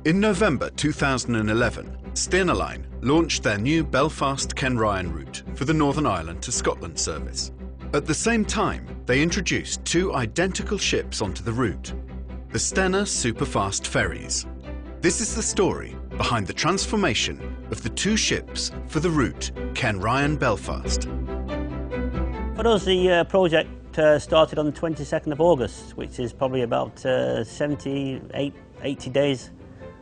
In November 2011, Stena Line launched their new Belfast-Kenryan route for the Northern Ireland to Scotland service. At the same time, they introduced two identical ships onto the route, the Stena Superfast ferries. This is the story behind the transformation of the two ships for the route Kenryan-Belfast. For us, the project started on the 22nd of August, which is probably about 80 days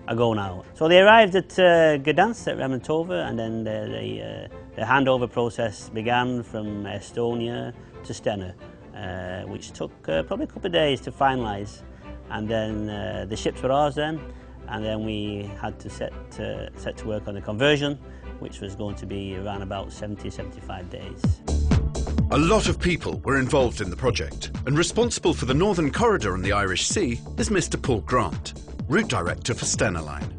ago now. So they arrived at Gdansk at Rementova, and then the handover process began from Estonia to Stena, which took probably a couple of days to finalise. And then the ships were ours then, and then we had to set to work on the conversion, which was going to be around about 70-75 days. A lot of people were involved in the project, and responsible for the Northern Corridor on the Irish Sea is Mr. Paul Grant, Route Director for Stena Line.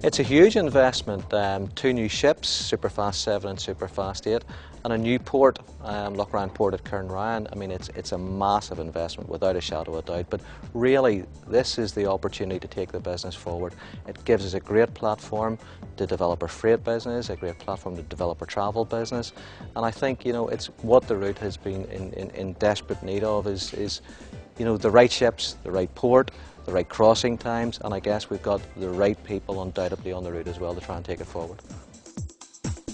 It's a huge investment, two new ships, Superfast VII and Superfast VIII, and a new port, Loch port at Kenryan. I mean, it's a massive investment without a shadow of a doubt, but really this is the opportunity to take the business forward. It gives us a great platform to develop our freight business, a great platform to develop our travel business, and I think, you know, it's what the route has been in desperate need of is you know, the right ships, the right port, the right crossing times, and I guess we've got the right people undoubtedly on the route as well to try and take it forward.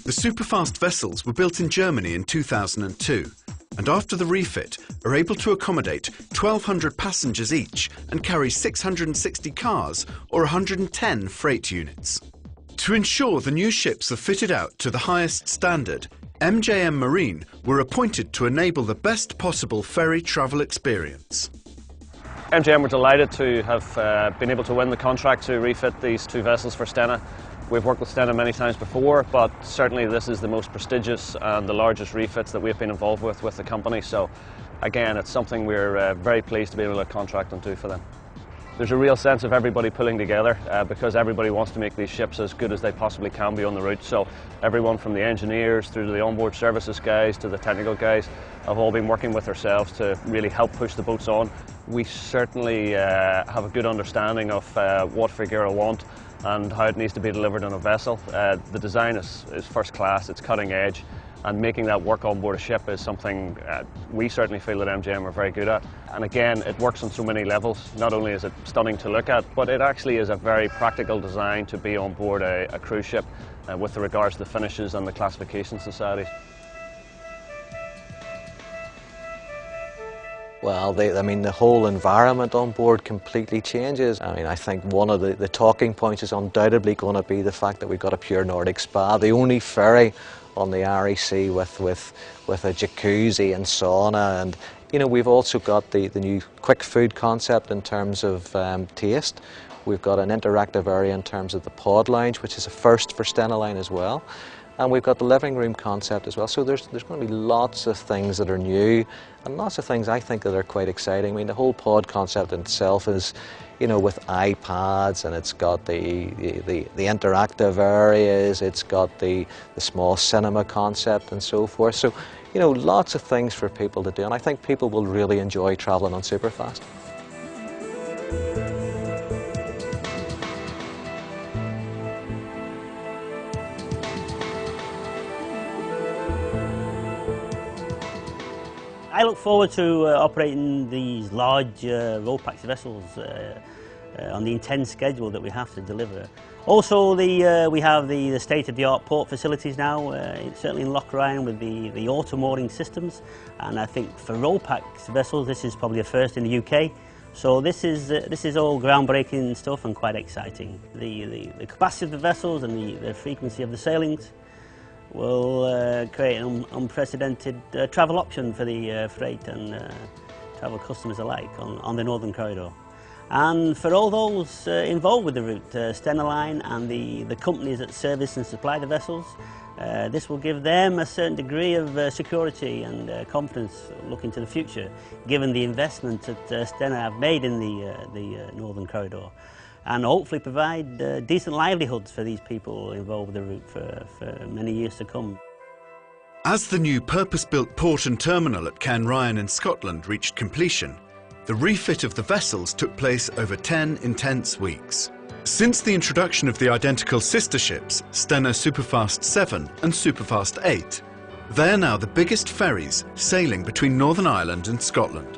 The Superfast vessels were built in Germany in 2002, and after the refit are able to accommodate 1,200 passengers each and carry 660 cars or 110 freight units. To ensure the new ships are fitted out to the highest standard, MJM Marine were appointed to enable the best possible ferry travel experience. MJM were delighted to have been able to win the contract to refit these two vessels for Stena. We've worked with Stena many times before, but certainly this is the most prestigious and the largest refits that we've been involved with the company. So again, it's something we're very pleased to be able to contract and do for them. There's a real sense of everybody pulling together because everybody wants to make these ships as good as they possibly can be on the route. So everyone from the engineers through to the onboard services guys to the technical guys have all been working with ourselves to really help push the boats on. We certainly have a good understanding of what Figueroa want and how it needs to be delivered on a vessel. The design is first class, it's cutting edge, and making that work on board a ship is something we certainly feel that MJM are very good at. And again, it works on so many levels. Not only is it stunning to look at, but it actually is a very practical design to be on board a cruise ship with regards to the finishes and the classification societies. Well, I mean, the whole environment on board completely changes. I mean, I think one of the talking points is undoubtedly going to be the fact that we've got a pure Nordic spa, the only ferry on the Irish Sea with a jacuzzi and sauna, and you know, we've also got the new quick food concept in terms of taste. We've got an interactive area in terms of the pod lounge, which is a first for Stena Line as well. And we've got the living room concept as well. So there's going to be lots of things that are new and lots of things I think that are quite exciting. I mean, the whole pod concept in itself is, you know, with iPads, and it's got the interactive areas, it's got the small cinema concept and so forth. So, you know, lots of things for people to do, and I think people will really enjoy travelling on Superfast. I look forward to operating these large RoPax vessels on the intense schedule that we have to deliver. Also, we have the state-of-the-art port facilities now, certainly in Loch with the auto-mooring systems, and I think for RoPax vessels this is probably a first in the UK. So this is all groundbreaking stuff and quite exciting. The capacity of the vessels and the frequency of the sailings will create an unprecedented travel option for the freight and travel customers alike on the Northern Corridor. And for all those involved with the route, Stena Line and the companies that service and supply the vessels, this will give them a certain degree of security and confidence looking to the future, given the investment that Stena have made in the Northern Corridor, and hopefully provide decent livelihoods for these people involved with the route for many years to come. As the new purpose-built port and terminal at Kenryan in Scotland reached completion, the refit of the vessels took place over 10 intense weeks. Since the introduction of the identical sister ships, Stena Superfast VII and Superfast VIII, they are now the biggest ferries sailing between Northern Ireland and Scotland.